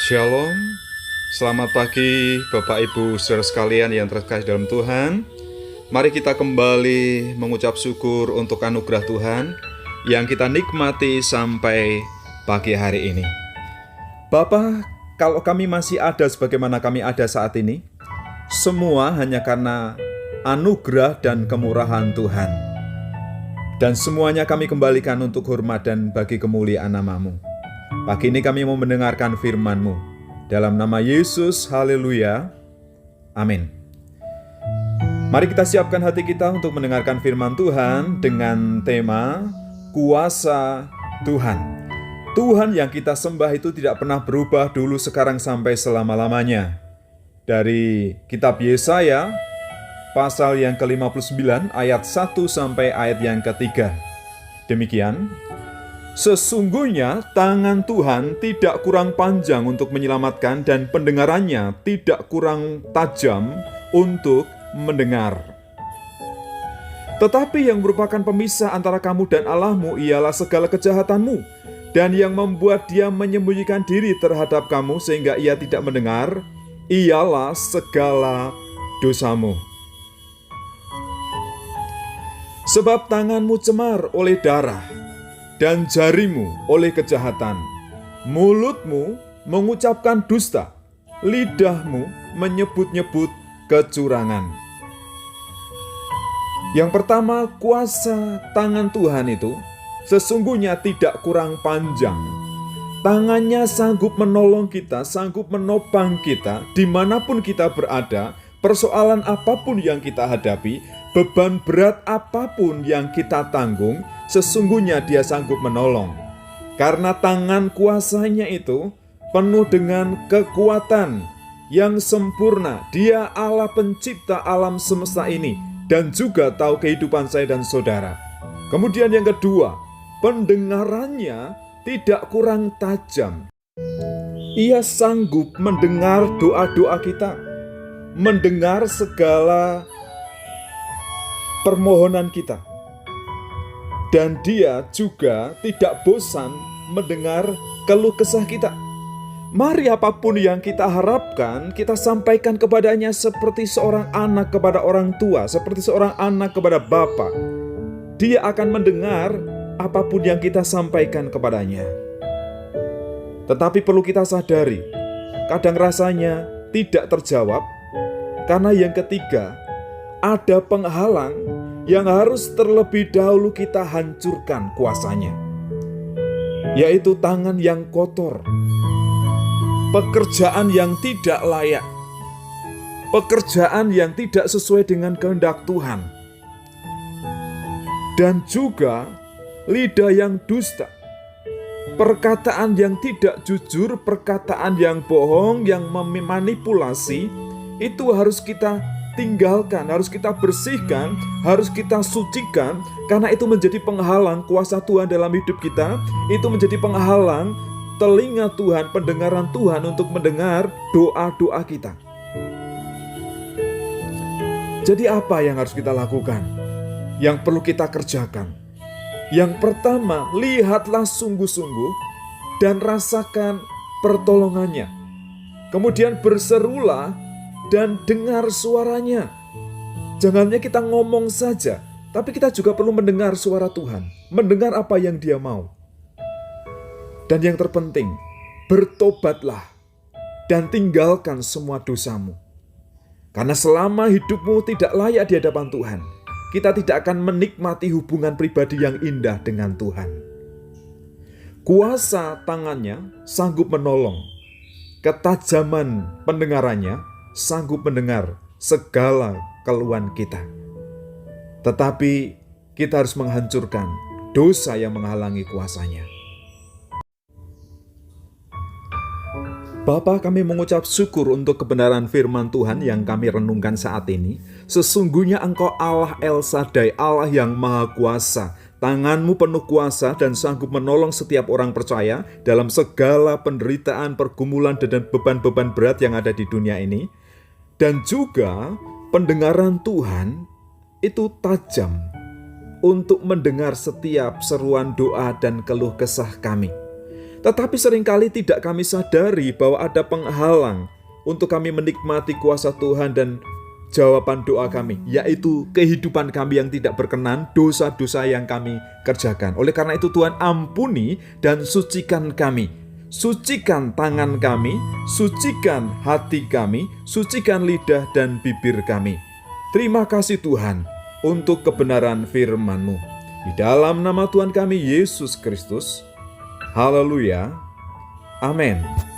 Shalom, selamat pagi Bapak Ibu saudara sekalian yang terkasih dalam Tuhan. Mari kita kembali mengucap syukur untuk anugerah Tuhan yang kita nikmati sampai pagi hari ini. Bapa, kalau kami masih ada sebagaimana kami ada saat ini, semua hanya karena anugerah dan kemurahan Tuhan. Dan semuanya kami kembalikan untuk hormat dan bagi kemuliaan nama-Mu. Pagi ini kami mau mendengarkan firman-Mu. Dalam nama Yesus, haleluya. Amin. Mari kita siapkan hati kita untuk mendengarkan firman Tuhan dengan tema Kuasa Tuhan. Tuhan yang kita sembah itu tidak pernah berubah dulu, sekarang, sampai selama-lamanya. Dari kitab Yesaya, pasal yang ke-59, ayat 1 sampai ayat yang ke-3. Demikian. Sesungguhnya tangan Tuhan tidak kurang panjang untuk menyelamatkan dan pendengarannya tidak kurang tajam untuk mendengar. Tetapi yang merupakan pemisah antara kamu dan Allahmu ialah segala kejahatanmu, dan yang membuat dia menyembunyikan diri terhadap kamu sehingga ia tidak mendengar ialah segala dosamu. Sebab tanganmu cemar oleh darah dan jarimu oleh kejahatan. Mulutmu mengucapkan dusta, lidahmu menyebut-nyebut kecurangan. Yang pertama, kuasa tangan Tuhan itu sesungguhnya tidak kurang panjang. Tangannya sanggup menolong kita, sanggup menopang kita dimanapun kita berada, persoalan apapun yang kita hadapi, beban berat apapun yang kita tanggung, sesungguhnya dia sanggup menolong. Karena tangan kuasanya itu penuh dengan kekuatan yang sempurna. Dia Allah pencipta alam semesta ini dan juga tahu kehidupan saya dan saudara. Kemudian yang kedua, pendengarannya tidak kurang tajam. Ia sanggup mendengar doa-doa kita, mendengar segala permohonan kita. Dan dia juga tidak bosan mendengar keluh kesah kita. Mari apapun yang kita harapkan, kita sampaikan kepadanya seperti seorang anak kepada orang tua, seperti seorang anak kepada bapa. Dia akan mendengar apapun yang kita sampaikan kepadanya. Tetapi perlu kita sadari, kadang rasanya tidak terjawab, karena yang ketiga, ada penghalang yang harus terlebih dahulu kita hancurkan kuasanya, yaitu tangan yang kotor, pekerjaan yang tidak layak, pekerjaan yang tidak sesuai dengan kehendak Tuhan, dan juga lidah yang dusta, perkataan yang tidak jujur, perkataan yang bohong, yang memanipulasi. Itu harus kita tinggalkan, harus kita bersihkan, harus kita sucikan, karena itu menjadi penghalang kuasa Tuhan dalam hidup kita. Itu menjadi penghalang telinga Tuhan, pendengaran Tuhan untuk mendengar doa-doa kita. Jadi apa yang harus kita lakukan? Yang perlu kita kerjakan? Yang pertama, lihatlah sungguh-sungguh dan rasakan pertolongannya. Kemudian berserulah dan dengar suaranya. Jangannya kita ngomong saja, tapi kita juga perlu mendengar suara Tuhan, mendengar apa yang Dia mau. Dan yang terpenting, bertobatlah dan tinggalkan semua dosamu. Karena selama hidupmu tidak layak di hadapan Tuhan, kita tidak akan menikmati hubungan pribadi yang indah dengan Tuhan. Kuasa tangannya sanggup menolong, ketajaman pendengarannya sanggup mendengar segala keluhan kita. Tetapi kita harus menghancurkan dosa yang menghalangi kuasanya. Bapa, kami mengucap syukur untuk kebenaran firman Tuhan yang kami renungkan saat ini. Sesungguhnya Engkau Allah El Shaddai, Allah yang Maha Kuasa. Tangan-Mu penuh kuasa dan sanggup menolong setiap orang percaya dalam segala penderitaan, pergumulan, dan beban-beban berat yang ada di dunia ini. Dan juga pendengaran Tuhan itu tajam untuk mendengar setiap seruan doa dan keluh kesah kami. Tetapi seringkali tidak kami sadari bahwa ada penghalang untuk kami menikmati kuasa Tuhan dan jawaban doa kami, yaitu kehidupan kami yang tidak berkenan, dosa-dosa yang kami kerjakan. Oleh karena itu Tuhan ampuni dan sucikan kami. Sucikan tangan kami, sucikan hati kami, sucikan lidah dan bibir kami. Terima kasih Tuhan untuk kebenaran firman-Mu. Di dalam nama Tuhan kami Yesus Kristus. Haleluya. Amin.